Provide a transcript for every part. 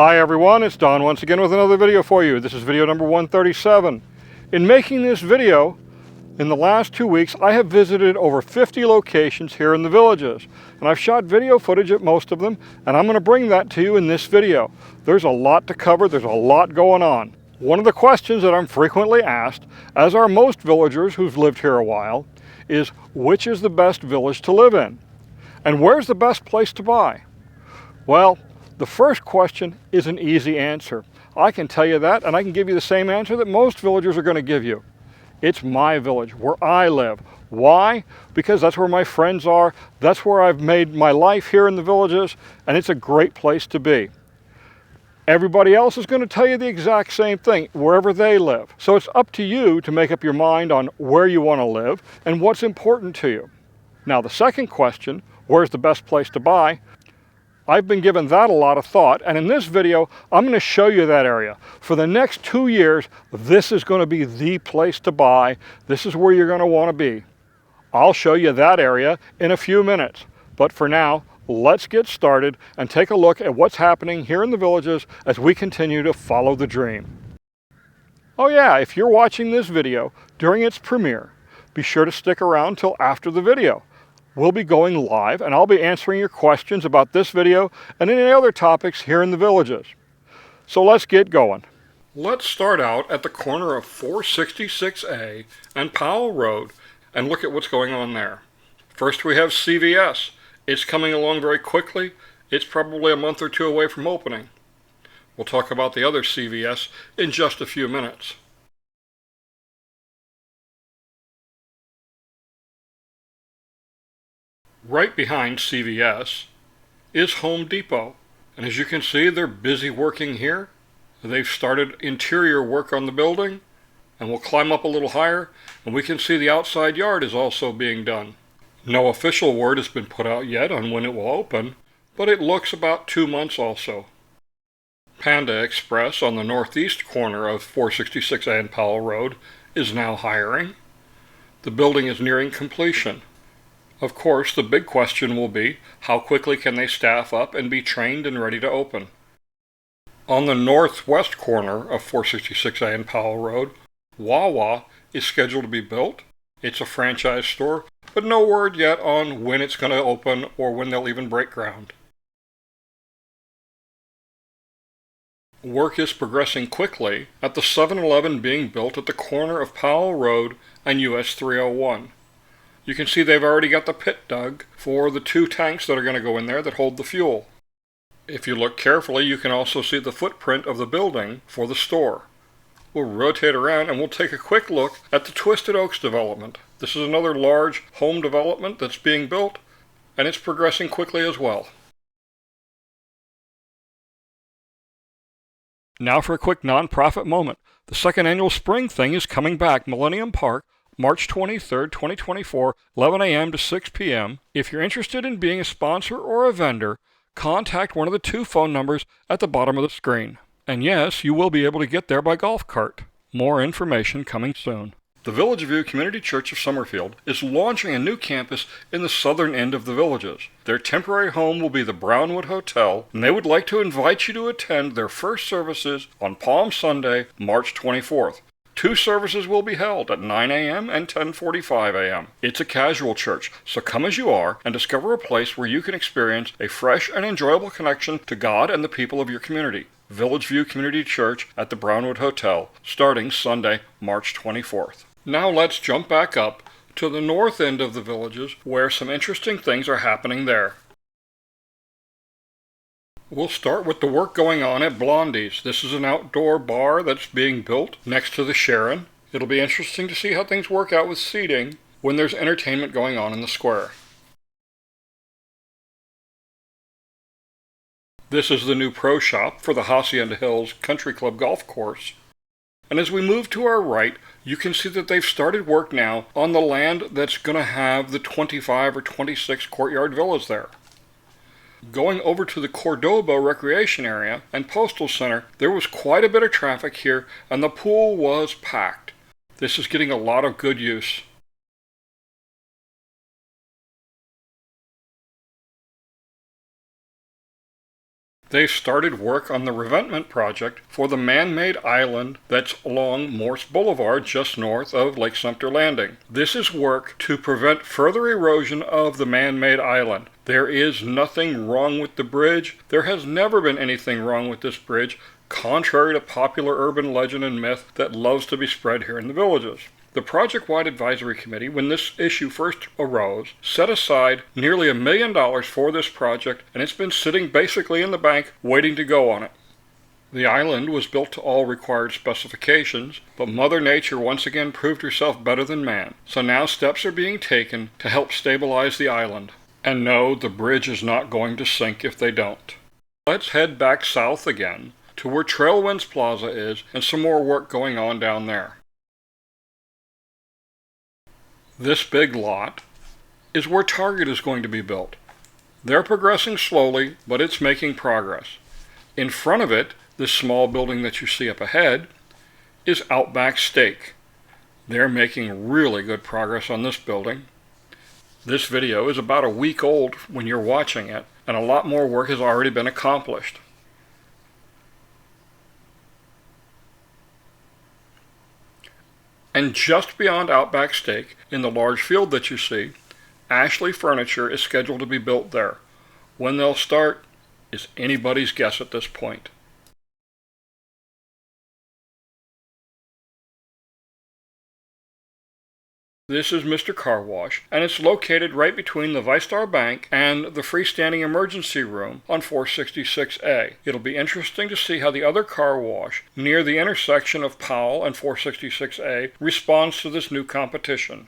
Hi everyone, it's Don once again with another video for you. This is video number 137. In making this video, in the last 2 weeks, I have visited over 50 locations here in the villages. And I've shot video footage at most of them, and I'm going to bring that to you in this video. There's a lot to cover, there's a lot going on. One of the questions that I'm frequently asked, as are most villagers who've lived here a while, is which is the best village to live in? And where's the best place to buy? Well, the first question is an easy answer. I can tell you that, and I can give you the same answer that most villagers are going to give you. It's my village, where I live. Why? Because that's where my friends are, that's where I've made my life here in the villages, and it's a great place to be. Everybody else is going to tell you the exact same thing, wherever they live. So it's up to you to make up your mind on where you want to live and what's important to you. Now the second question, where's the best place to buy? I've been given that a lot of thought, and in this video, I'm going to show you that area. For the next 2 years, this is going to be the place to buy. This is where you're going to want to be. I'll show you that area in a few minutes. But for now, let's get started and take a look at what's happening here in the villages as we continue to follow the dream. Oh yeah, if you're watching this video during its premiere, be sure to stick around till after the video. We'll be going live, and I'll be answering your questions about this video and any other topics here in the villages. So let's get going. Let's start out at the corner of 466A and Powell Road and look at what's going on there. First we have CVS. It's coming along very quickly. It's probably a month or two away from opening. We'll talk about the other CVS in just a few minutes. Right behind CVS is Home Depot, and as you can see, they're busy working here. They've started interior work on the building, and we'll climb up a little higher, and we can see the outside yard is also being done. No official word has been put out yet on when it will open, but it looks about 2 months also. Panda Express on the northeast corner of 466A and Powell Road is now hiring. The building is nearing completion. Of course, the big question will be, how quickly can they staff up and be trained and ready to open? On the northwest corner of 466A and Powell Road, Wawa is scheduled to be built. It's a franchise store, but no word yet on when it's going to open or when they'll even break ground. Work is progressing quickly at the 7-Eleven being built at the corner of Powell Road and US 301. You can see they've already got the pit dug for the 2 tanks that are going to go in there that hold the fuel. If you look carefully, you can also see the footprint of the building for the store. We'll rotate around and we'll take a quick look at the Twisted Oaks development. This is another large home development that's being built, and it's progressing quickly as well. Now for a quick non-profit moment. The second annual spring thing is coming back, Millennium Park, March 23rd, 2024, 11 a.m. to 6 p.m. If you're interested in being a sponsor or a vendor, contact one of the 2 phone numbers at the bottom of the screen. And yes, you will be able to get there by golf cart. More information coming soon. The Village View Community Church of Summerfield is launching a new campus in the southern end of the villages. Their temporary home will be the Brownwood Hotel, and they would like to invite you to attend their first services on Palm Sunday, March 24th. 2 services will be held at 9 a.m. and 10:45 a.m. It's a casual church, so come as you are and discover a place where you can experience a fresh and enjoyable connection to God and the people of your community. Village View Community Church at the Brownwood Hotel, starting Sunday, March 24th. Now let's jump back up to the north end of the villages where some interesting things are happening there. We'll start with the work going on at Blondies. This is an outdoor bar that's being built next to the Sharon. It'll be interesting to see how things work out with seating when there's entertainment going on in the square. This is the new pro shop for the Hacienda Hills Country Club Golf Course. And as we move to our right, you can see that they've started work now on the land that's going to have the 25 or 26 courtyard villas there. Going over to the Cordoba recreation area and postal center, there was quite a bit of traffic here and the pool was packed. This is getting a lot of good use. They've started work on the Revetment project for the man-made island that's along Morse Boulevard just north of Lake Sumter Landing. This is work to prevent further erosion of the man-made island. There is nothing wrong with the bridge. There has never been anything wrong with this bridge, contrary to popular urban legend and myth that loves to be spread here in the Villages. The project-wide advisory committee, when this issue first arose, set aside nearly $1 million for this project, and it's been sitting basically in the bank waiting to go on it. The island was built to all required specifications, but Mother Nature once again proved herself better than man. So now steps are being taken to help stabilize the island. And no, the bridge is not going to sink if they don't. Let's head back south again to where Trailwinds Plaza is and some more work going on down there. This big lot is where Target is going to be built. They're progressing slowly, but it's making progress. In front of it, this small building that you see up ahead, is Outback Steak. They're making really good progress on this building. This video is about a week old when you're watching it, and a lot more work has already been accomplished. And just beyond Outback Steak, in the large field that you see, Ashley Furniture is scheduled to be built there. When they'll start is anybody's guess at this point. This is Mr. Car Wash, and it's located right between the ViStar Bank and the freestanding emergency room on 466A. It'll be interesting to see how the other car wash near the intersection of Powell and 466A responds to this new competition.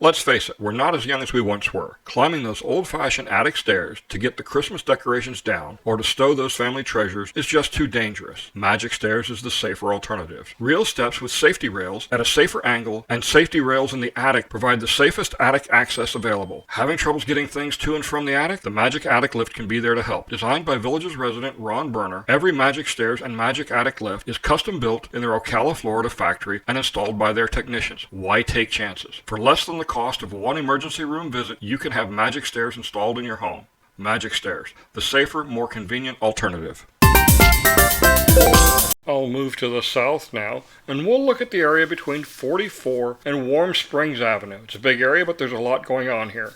Let's face it, we're not as young as we once were. Climbing those old-fashioned attic stairs to get the Christmas decorations down or to stow those family treasures is just too dangerous. Magic Stairs is the safer alternative. Real steps with safety rails at a safer angle and safety rails in the attic provide the safest attic access available. Having troubles getting things to and from the attic? The Magic Attic Lift can be there to help. Designed by Villages resident Ron Berner, every Magic Stairs and Magic Attic Lift is custom built in their Ocala, Florida factory and installed by their technicians. Why take chances? For less than the cost of one emergency room visit, you can have Magic Stairs installed in your home. Magic Stairs, the safer, more convenient alternative. I'll move to the south now, and we'll look at the area between 44 and Warm Springs Avenue. It's a big area, but there's a lot going on here.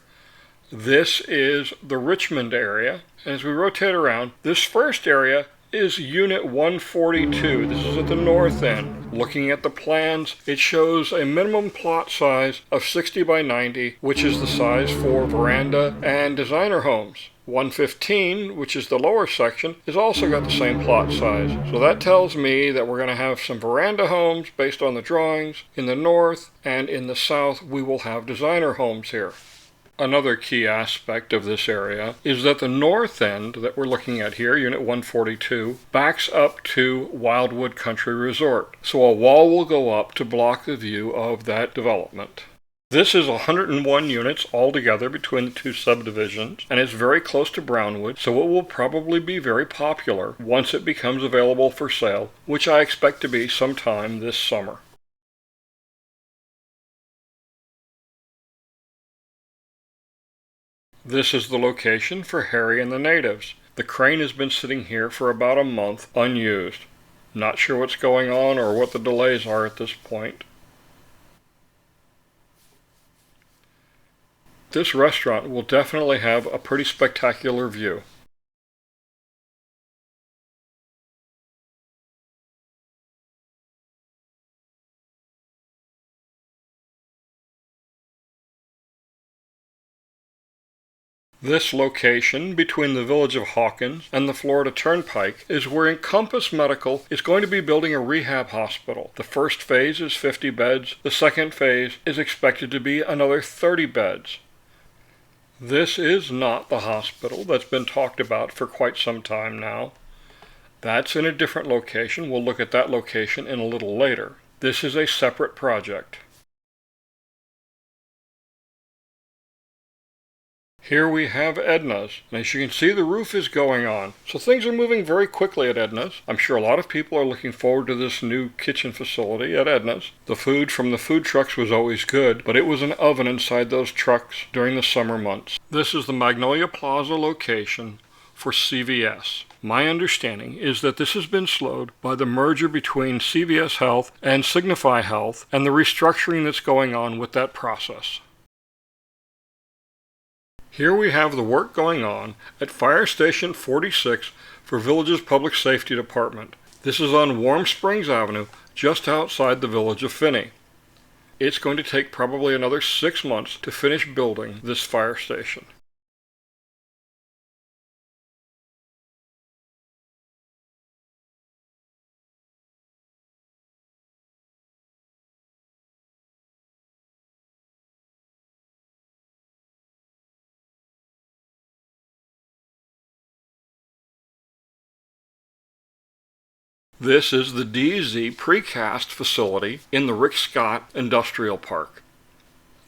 This is the Richmond area, and as we rotate around, this first area is Unit 142. This is at the north end. Looking at the plans, it shows a minimum plot size of 60 by 90, which is the size for veranda and designer homes. 115, which is the lower section, has also got the same plot size. So that tells me that we're going to have some veranda homes based on the drawings in the north, and in the south we will have designer homes here. Another key aspect of this area is that the north end that we're looking at here, Unit 142, backs up to Wildwood Country Resort. So a wall will go up to block the view of that development. This is 101 units altogether between the two subdivisions, and it's very close to Brownwood, so it will probably be very popular once it becomes available for sale, which I expect to be sometime this summer. This is the location for Harry and the Natives. The crane has been sitting here for about a month unused. Not sure what's going on or what the delays are at this point. This restaurant will definitely have a pretty spectacular view. This location between the village of Hawkins and the Florida Turnpike is where Encompass Medical is going to be building a rehab hospital. The first phase is 50 beds. The second phase is expected to be another 30 beds. This is not the hospital that's been talked about for quite some time now. That's in a different location. We'll look at that location in a little later. This is a separate project. Here we have Edna's, and as you can see, the roof is going on. So things are moving very quickly at Edna's. I'm sure a lot of people are looking forward to this new kitchen facility at Edna's. The food from the food trucks was always good, but it was an oven inside those trucks during the summer months. This is the Magnolia Plaza location for CVS. My understanding is that this has been slowed by the merger between CVS Health and Signify Health and the restructuring that's going on with that process. Here we have the work going on at Fire Station 46 for Village's Public Safety Department. This is on Warm Springs Avenue, just outside the village of Finney. It's going to take probably another 6 months to finish building this fire station. This is the DZ Precast facility in the Rick Scott Industrial Park.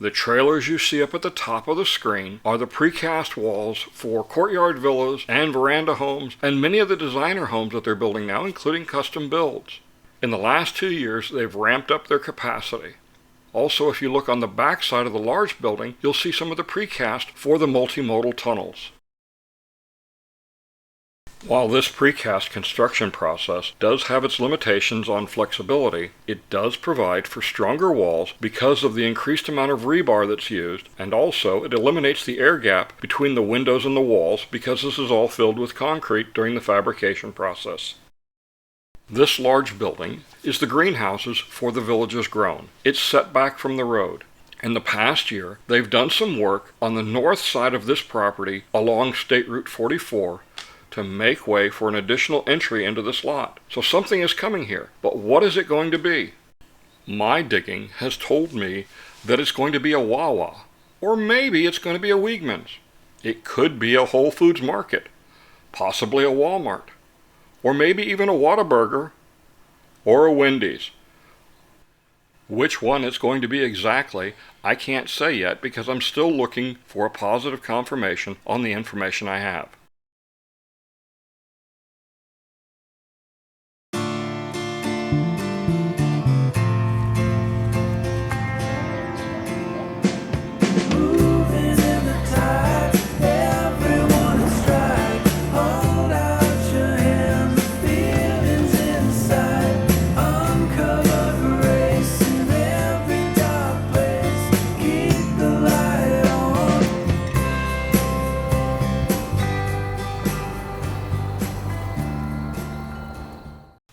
The trailers you see up at the top of the screen are the precast walls for courtyard villas and veranda homes and many of the designer homes that they're building now, including custom builds. In the last 2 years, they've ramped up their capacity. Also, if you look on the back side of the large building, you'll see some of the precast for the multimodal tunnels. While this precast construction process does have its limitations on flexibility, it does provide for stronger walls because of the increased amount of rebar that's used, and also it eliminates the air gap between the windows and the walls because this is all filled with concrete during the fabrication process. This large building is the greenhouses for the Village's Grown. It's set back from the road. In the past year, they've done some work on the north side of this property along State Route 44 to make way for an additional entry into this lot. So something is coming here, but what is it going to be? My digging has told me that it's going to be a Wawa, or maybe it's going to be a Wegmans. It could be a Whole Foods Market, possibly a Walmart, or maybe even a Whataburger, or a Wendy's. Which one it's going to be exactly, I can't say yet because I'm still looking for a positive confirmation on the information I have.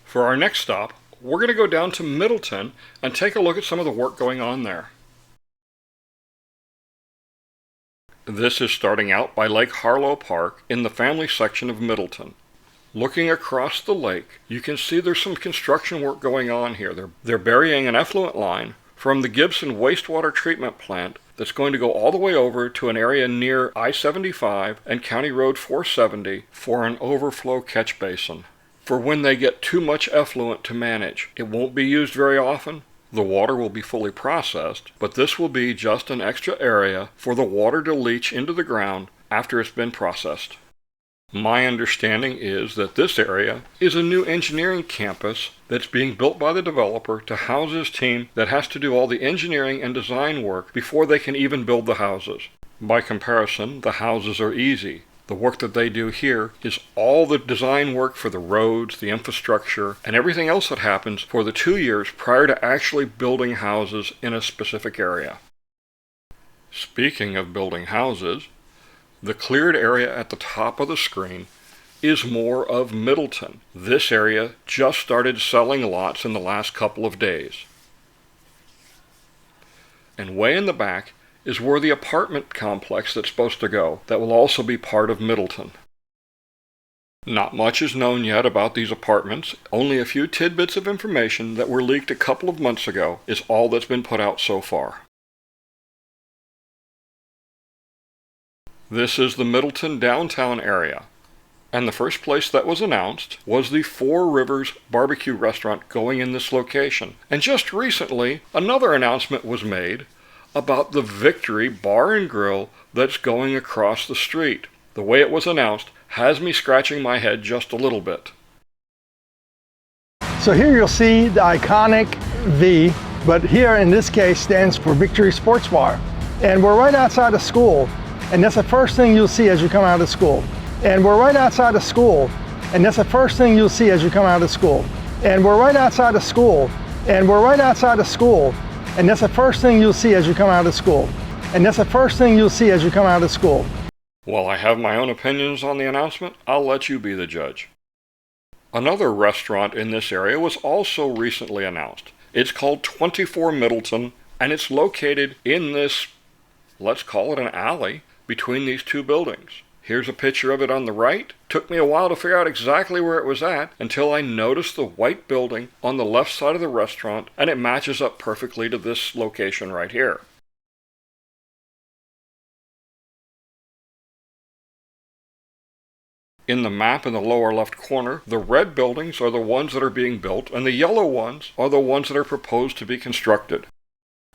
For our next stop, we're going to go down to Middleton and take a look at some of the work going on there. This is starting out by Lake Harlow Park in the family section of Middleton. Looking across the lake, you can see there's some construction work going on here. They're burying an effluent line from the Gibson wastewater treatment plant that's going to go all the way over to an area near I-75 and County Road 470 for an overflow catch basin. For when they get too much effluent to manage. It won't be used very often. The water will be fully processed, but this will be just an extra area for the water to leach into the ground after it's been processed. My understanding is that this area is a new engineering campus that's being built by the developer to house his team that has to do all the engineering and design work before they can even build the houses. By comparison, the houses are easy. The work that they do here is all the design work for the roads, the infrastructure, and everything else that happens for the 2 years prior to actually building houses in a specific area. Speaking of building houses, the cleared area at the top of the screen is more of Middleton. This area just started selling lots in the last couple of days. And way in the back is where the apartment complex that's supposed to go, that will also be part of Middleton. Not much is known yet about these apartments. Only a few tidbits of information that were leaked a couple of months ago is all that's been put out so far. This is the Middleton downtown area, and the first place that was announced was the Four Rivers barbecue restaurant going in this location. And just recently, another announcement was made about the Victory Bar and Grill that's going across the street. The way it was announced has me scratching my head just a little bit. So here you'll see the iconic V, but here in this case stands for Victory Sports Bar. And we're right outside of school, and that's the first thing you'll see as you come out of school. And we're right outside of school, and that's the first thing you'll see as you come out of school. And we're right outside of school, and we're right outside of school, and that's the first thing you'll see as you come out of school. And that's the first thing you'll see as you come out of school. While I have my own opinions on the announcement, I'll let you be the judge. Another restaurant in this area was also recently announced. It's called 24 Middleton, and it's located in this, let's call it an alley, between these two buildings. Here's a picture of it on the right. Took me a while to figure out exactly where it was at until I noticed the white building on the left side of the restaurant, and it matches up perfectly to this location right here. In the map in the lower left corner, the red buildings are the ones that are being built, and the yellow ones are the ones that are proposed to be constructed.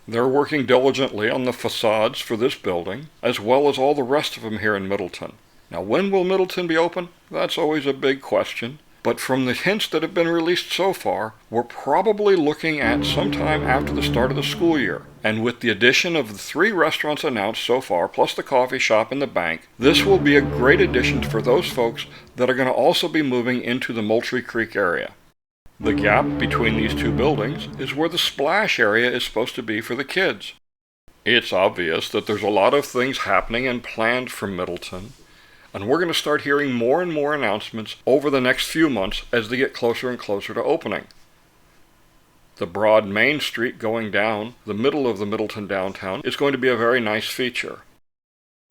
They're working diligently on the facades for this building, as well as all the rest of them here in Middleton. Now, when will Middleton be open? That's always a big question. But from the hints that have been released so far, we're probably looking at sometime after the start of the school year. And with the addition of the 3 restaurants announced so far, plus the coffee shop and the bank, this will be a great addition for those folks that are going to also be moving into the Moultrie Creek area. The gap between these two buildings is where the splash area is supposed to be for the kids. It's obvious that there's a lot of things happening and planned for Middleton, and we're going to start hearing more and more announcements over the next few months as they get closer and closer to opening. The broad main street going down the middle of the Middleton downtown is going to be a very nice feature.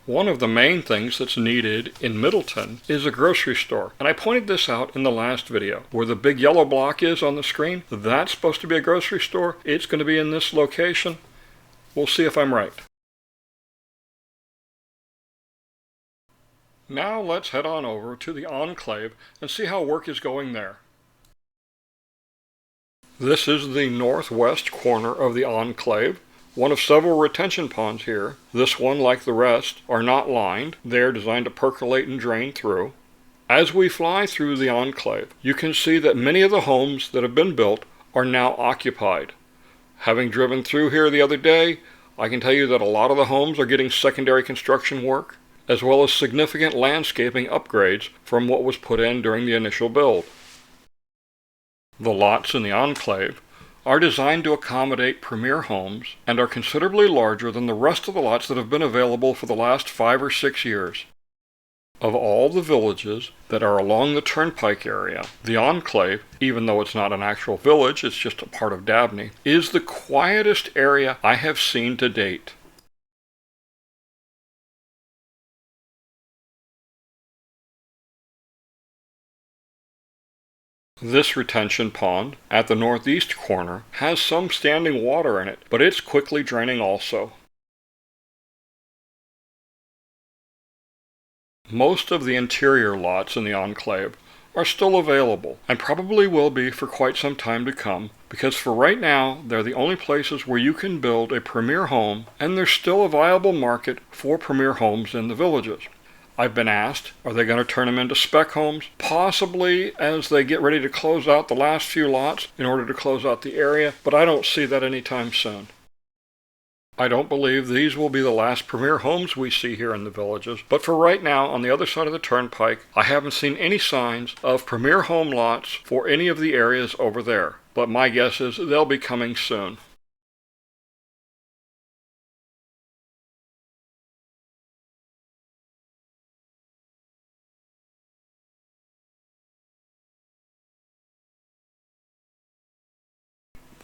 One of the main things that's needed in Middleton is a grocery store, and I pointed this out in the last video. Where the big yellow block is on the screen, that's supposed to be a grocery store. It's going to be in this location. We'll see if I'm right. Now let's head on over to the Enclave and see how work is going there. This is the northwest corner of the Enclave, one of several retention ponds here. This one, like the rest, are not lined. They're designed to percolate and drain through. As we fly through the Enclave, you can see that many of the homes that have been built are now occupied. Having driven through here the other day, I can tell you that a lot of the homes are getting secondary construction work, as well as significant landscaping upgrades from what was put in during the initial build. The lots in the Enclave are designed to accommodate premier homes and are considerably larger than the rest of the lots that have been available for the last 5 or 6 years. Of all the villages that are along the turnpike area, the Enclave, even though it's not an actual village, it's just a part of Dabney, is the quietest area I have seen to date. This retention pond at the northeast corner has some standing water in it, but it's quickly draining also. Most of the interior lots in the Enclave are still available, and probably will be for quite some time to come, because for right now, they're the only places where you can build a premier home, and there's still a viable market for premier homes in the villages. I've been asked, are they going to turn them into spec homes? Possibly as they get ready to close out the last few lots in order to close out the area, but I don't see that anytime soon. I don't believe these will be the last premier homes we see here in the villages, but for right now, on the other side of the turnpike, I haven't seen any signs of premier home lots for any of the areas over there, but my guess is they'll be coming soon.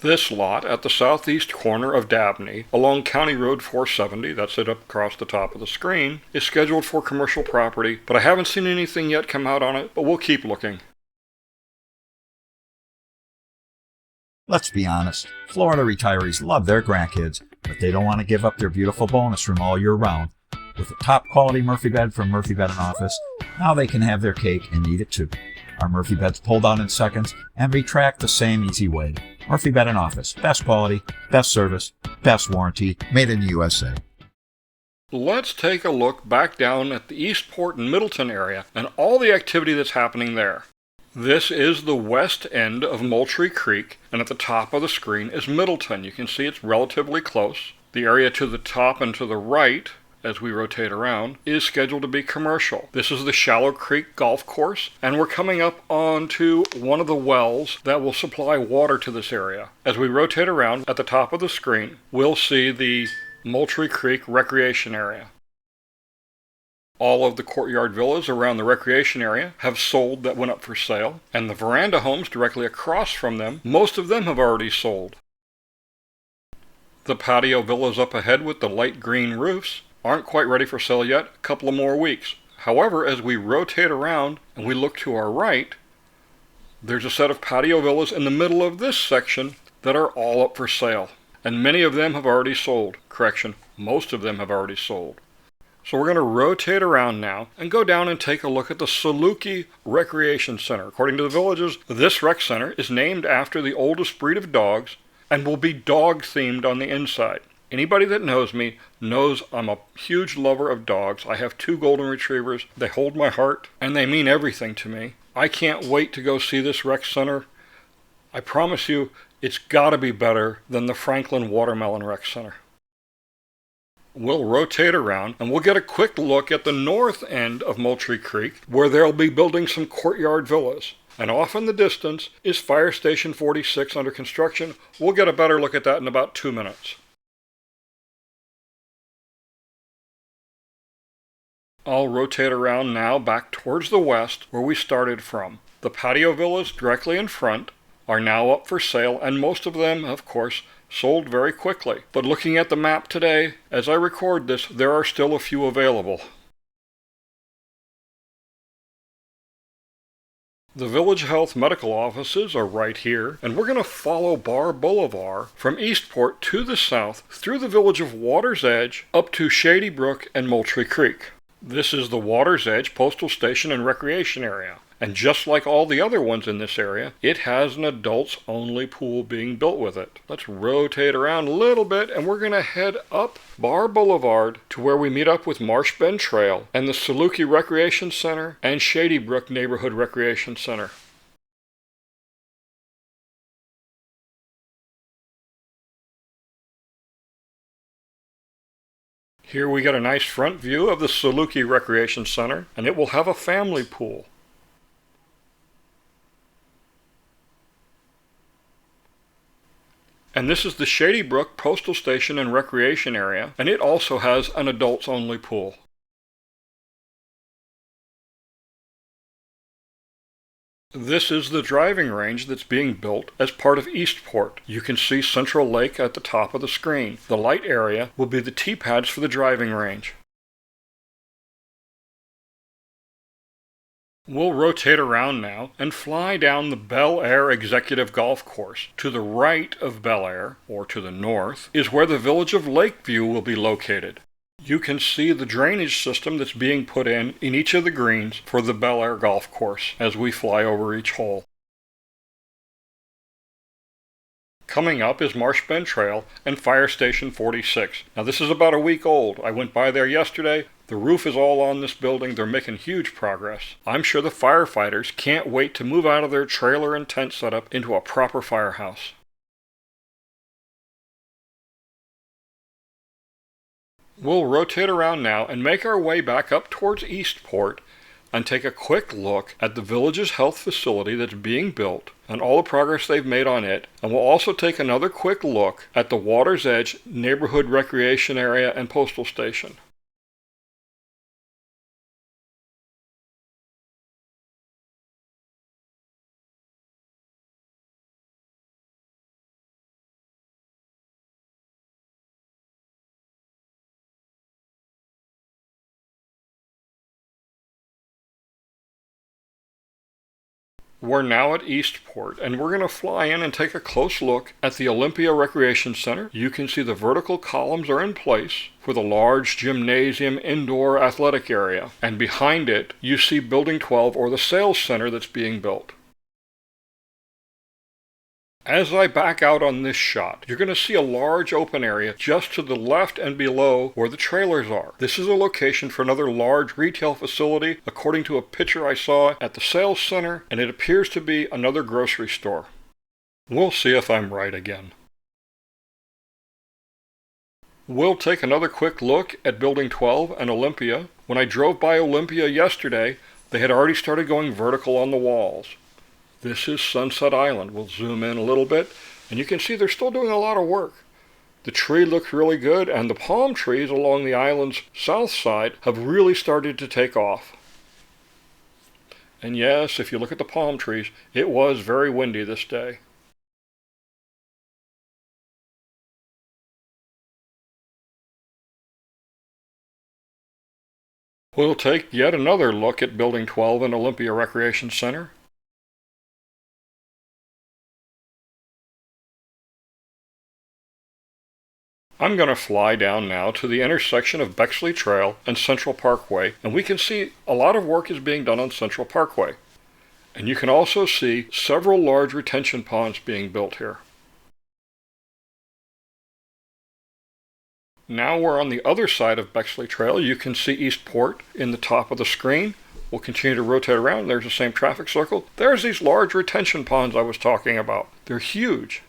This lot at the southeast corner of Dabney, along County Road 470, that's it up across the top of the screen, is scheduled for commercial property, but I haven't seen anything yet come out on it, but we'll keep looking. Let's be honest, Florida retirees love their grandkids, but they don't want to give up their beautiful bonus room all year round. With a top quality Murphy bed from Murphy Bed & Office, now they can have their cake and eat it too. Our Murphy beds pull down in seconds and retract the same easy way. Murphy Bed and Office. Best quality, best service, best warranty, made in the USA. Let's take a look back down at the Eastport and Middleton area and all the activity that's happening there. This is the west end of Moultrie Creek, and at the top of the screen is Middleton. You can see it's relatively close. The area to the top and to the right, as we rotate around, is scheduled to be commercial. This is the Shallow Creek Golf Course, and we're coming up onto one of the wells that will supply water to this area. As we rotate around, at the top of the screen, we'll see the Moultrie Creek Recreation Area. All of the courtyard villas around the recreation area have sold that went up for sale, and the veranda homes directly across from them, most of them have already sold. The patio villas up ahead with the light green roofs aren't quite ready for sale yet, a couple of more weeks. However, as we rotate around and we look to our right, there's a set of patio villas in the middle of this section that are all up for sale. And many of them have already sold. Correction, most of them have already sold. So we're going to rotate around now and go down and take a look at the Saluki Recreation Center. According to the villages, this rec center is named after the oldest breed of dogs and will be dog themed on the inside. Anybody that knows me knows I'm a huge lover of dogs. I have 2 golden retrievers. They hold my heart and they mean everything to me. I can't wait to go see this rec center. I promise you, it's got to be better than the Franklin Watermelon Rec Center. We'll rotate around and we'll get a quick look at the north end of Moultrie Creek, where they'll be building some courtyard villas. And off in the distance is Fire Station 46 under construction. We'll get a better look at that in about 2 minutes. I'll rotate around now back towards the west where we started from. The patio villas directly in front are now up for sale, and most of them, of course, sold very quickly. But looking at the map today, as I record this, there are still a few available. The Village Health medical offices are right here, and we're going to follow Barr Boulevard from Eastport to the south through the village of Water's Edge up to Shady Brook and Moultrie Creek. This is the Water's Edge Postal Station and Recreation Area. And just like all the other ones in this area, it has an adults-only pool being built with it. Let's rotate around a little bit, and we're going to head up Barr Boulevard to where we meet up with Marsh Bend Trail and the Saluki Recreation Center and Shady Brook Neighborhood Recreation Center. Here we get a nice front view of the Saluki Recreation Center, and it will have a family pool. And this is the Shady Brook Postal Station and Recreation Area, and it also has an adults-only pool. This is the driving range that's being built as part of Eastport. You can see Central Lake at the top of the screen. The light area will be the tee-pads for the driving range. We'll rotate around now and fly down the Bel Air Executive Golf Course. To the right of Bel Air, or to the north, is where the village of Lakeview will be located. You can see the drainage system that's being put in each of the greens for the Bel Air Golf Course as we fly over each hole. Coming up is Marsh Bend Trail and Fire Station 46. Now this is about a week old. I went by there yesterday. The roof is all on this building. They're making huge progress. I'm sure the firefighters can't wait to move out of their trailer and tent setup into a proper firehouse. We'll rotate around now and make our way back up towards Eastport and take a quick look at the village's health facility that's being built and all the progress they've made on it. And we'll also take another quick look at the Water's Edge Neighborhood Recreation Area and Postal Station. We're now at Eastport, and we're going to fly in and take a close look at the Olympia Recreation Center. You can see the vertical columns are in place for the large gymnasium indoor athletic area, and behind it you see Building 12, or the sales center that's being built. As I back out on this shot, you're going to see a large open area just to the left and below where the trailers are. This is a location for another large retail facility, according to a picture I saw at the sales center, and it appears to be another grocery store. We'll see if I'm right again. We'll take another quick look at Building 12 and Olympia. When I drove by Olympia yesterday, they had already started going vertical on the walls. This is Sunset Island. We'll zoom in a little bit, and you can see they're still doing a lot of work. The tree looks really good, and the palm trees along the island's south side have really started to take off. And yes, if you look at the palm trees, it was very windy this day. We'll take yet another look at Building 12 and Olympia Recreation Center. I'm going to fly down now to the intersection of Bexley Trail and Central Parkway, and we can see a lot of work is being done on Central Parkway. And you can also see several large retention ponds being built here. Now we're on the other side of Bexley Trail. You can see Eastport in the top of the screen. We'll continue to rotate around. There's the same traffic circle. There's these large retention ponds I was talking about. They're huge.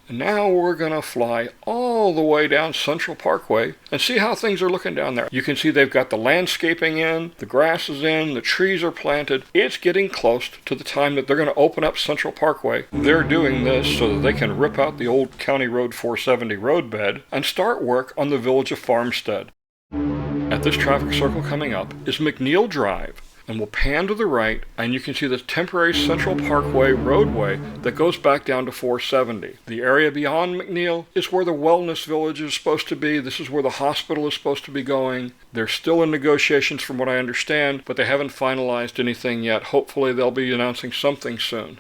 And now we're going to fly all the way down Central Parkway and see how things are looking down there. You can see they've got the landscaping in, the grass is in, the trees are planted. It's getting close to the time that they're going to open up Central Parkway. They're doing this so that they can rip out the old County Road 470 roadbed and start work on the village of Farmstead. At this traffic circle coming up is McNeil Drive. And we'll pan to the right, and you can see the temporary Central Parkway roadway that goes back down to 470. The area beyond McNeil is where the wellness village is supposed to be. This is where the hospital is supposed to be going. They're still in negotiations from what I understand, but they haven't finalized anything yet. Hopefully they'll be announcing something soon.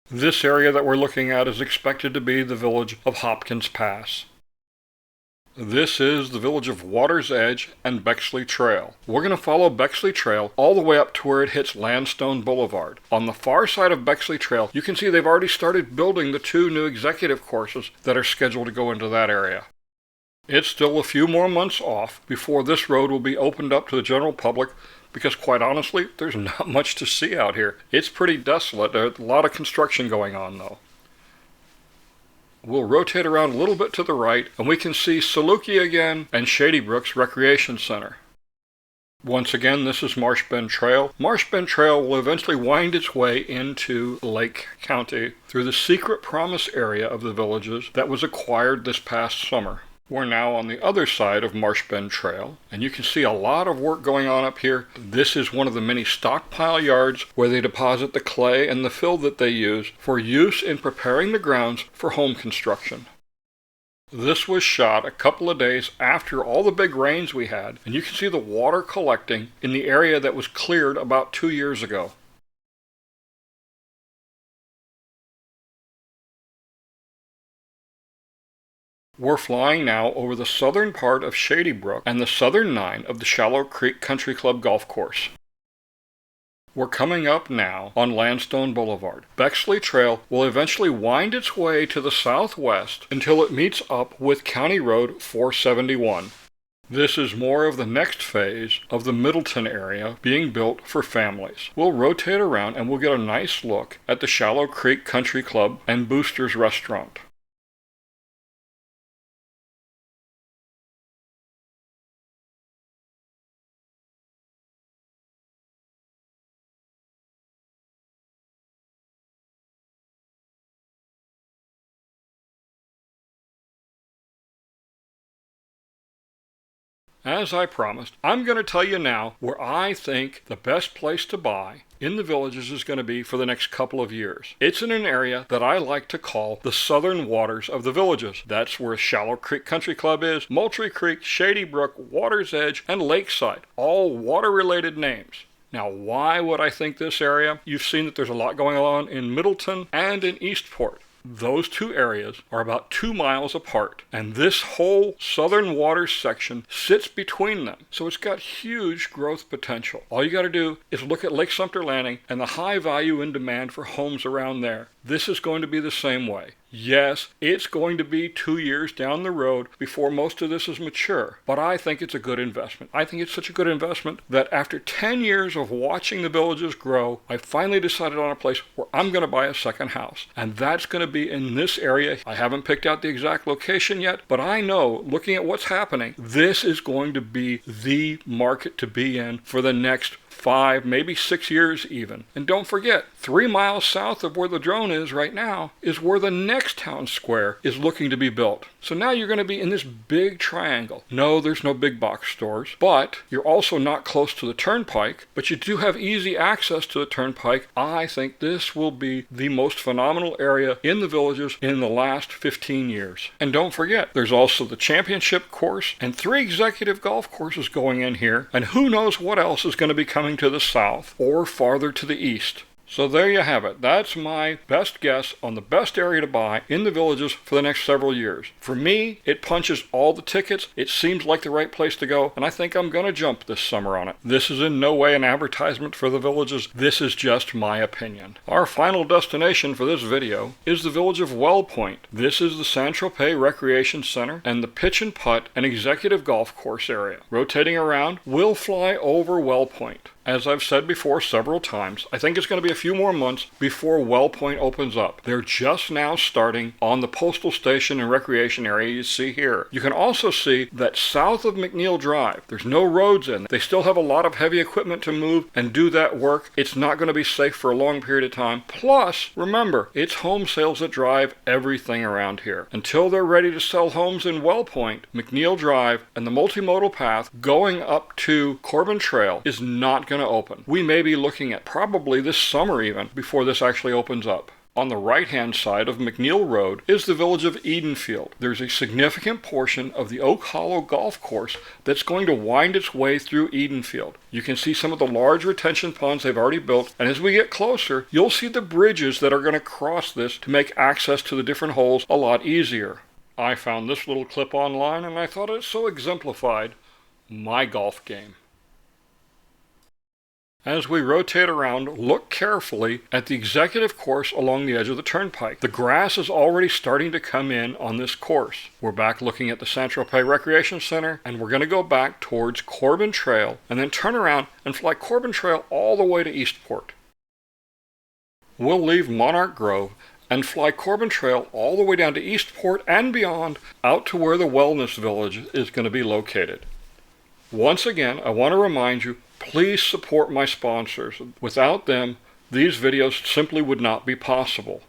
This area that we're looking at is expected to be the village of Hopkins Pass. This is the village of Water's Edge and Bexley Trail. We're going to follow Bexley Trail all the way up to where it hits Landstone Boulevard. On the far side of Bexley Trail, you can see they've already started building the 2 new executive courses that are scheduled to go into that area. It's still a few more months off before this road will be opened up to the general public because, quite honestly, there's not much to see out here. It's pretty desolate. There's a lot of construction going on, though. We'll rotate around a little bit to the right, and we can see Saluki again and Shady Brook's Recreation Center. Once again, this is Marsh Bend Trail. Marsh Bend Trail will eventually wind its way into Lake County through the secret promise area of the villages that was acquired this past summer. We're now on the other side of Marsh Bend Trail, and you can see a lot of work going on up here. This is one of the many stockpile yards where they deposit the clay and the fill that they use in preparing the grounds for home construction. This was shot a couple of days after all the big rains we had, and you can see the water collecting in the area that was cleared about 2 years ago. We're flying now over the southern part of Shady Brook and the southern 9 of the Shallow Creek Country Club Golf Course. We're coming up now on Landstone Boulevard. Bexley Trail will eventually wind its way to the southwest until it meets up with County Road 471. This is more of the next phase of the Middleton area being built for families. We'll rotate around and we'll get a nice look at the Shallow Creek Country Club and Booster's Restaurant. As I promised, I'm going to tell you now where I think the best place to buy in the villages is going to be for the next couple of years. It's in an area that I like to call the southern waters of the villages. That's where Shallow Creek Country Club is, Moultrie Creek, Shady Brook, Water's Edge, and Lakeside, all water-related names. Now, why would I think this area? You've seen that there's a lot going on in Middleton and in Eastport. Those two areas are about 2 miles apart, and this whole southern water section sits between them. So it's got huge growth potential. All you got to do is look at Lake Sumter Landing and the high value and demand for homes around there. This is going to be the same way. Yes, it's going to be 2 years down the road before most of this is mature, but I think it's a good investment. I think it's such a good investment that after 10 years of watching the villages grow, I finally decided on a place where I'm going to buy a second house, and that's going to be in this area. I haven't picked out the exact location yet, but I know, looking at what's happening, this is going to be the market to be in for the next 5, maybe 6 years even. And don't forget, 3 miles south of where the drone is right now is where the next town square is looking to be built. So now you're going to be in this big triangle. No, there's no big box stores, but you're also not close to the turnpike, but you do have easy access to the turnpike. I think this will be the most phenomenal area in the villages in the last 15 years. And don't forget, there's also the championship course and 3 executive golf courses going in here, and who knows what else is going to be coming to the south or farther to the east. So there you have it. That's my best guess on the best area to buy in the villages for the next several years. For me, it punches all the tickets. It seems like the right place to go, and I think I'm going to jump this summer on it. This is in no way an advertisement for the villages. This is just my opinion. Our final destination for this video is the village of Wellpoint. This is the Saint-Tropez Recreation Center and the pitch and putt and executive golf course area. Rotating around, we'll fly over Wellpoint. As I've said before several times, I think it's going to be a few more months before Wellpoint opens up. They're just now starting on the postal station and recreation area you see here. You can also see that south of McNeil Drive, there's no roads in. They still have a lot of heavy equipment to move and do that work. It's not going to be safe for a long period of time. Plus, remember, it's home sales that drive everything around here. Until they're ready to sell homes in Wellpoint, McNeil Drive and the multimodal path going up to Corbin Trail is not going to open. We may be looking at probably this summer even before this actually opens up. On the right-hand side of McNeil Road is the village of Edenfield. There's a significant portion of the Oak Hollow Golf Course that's going to wind its way through Edenfield. You can see some of the large retention ponds they've already built, and as we get closer, you'll see the bridges that are going to cross this to make access to the different holes a lot easier. I found this little clip online, and I thought it so exemplified my golf game. As we rotate around, look carefully at the executive course along the edge of the turnpike. The grass is already starting to come in on this course. We're back looking at the Saint-Tropez Recreation Center, and we're going to go back towards Corbin Trail and then turn around and fly Corbin Trail all the way to Eastport. We'll leave Monarch Grove and fly Corbin Trail all the way down to Eastport and beyond out to where the Wellness Village is going to be located. Once again, I want to remind you, please support my sponsors. Without them, these videos simply would not be possible.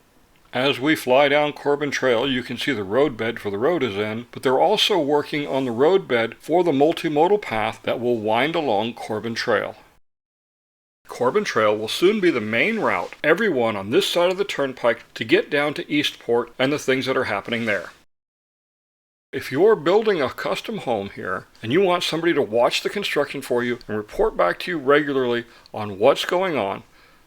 As we fly down Corbin Trail, you can see the roadbed for the road is in, but they're also working on the roadbed for the multimodal path that will wind along Corbin Trail. Corbin Trail will soon be the main route, everyone on this side of the turnpike, to get down to Eastport and the things that are happening there. If you're building a custom home here and you want somebody to watch the construction for you and report back to you regularly on what's going on,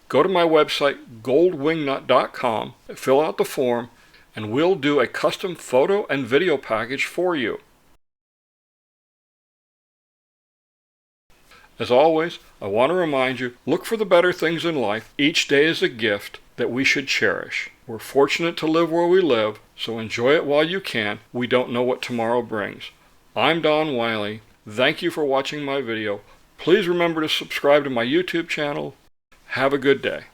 go to my website, goldwingnut.com, fill out the form, and we'll do a custom photo and video package for you. As always, I want to remind you, look for the better things in life. Each day is a gift that we should cherish. We're fortunate to live where we live, so enjoy it while you can. We don't know what tomorrow brings. I'm Don Wiley. Thank you for watching my video. Please remember to subscribe to my YouTube channel. Have a good day.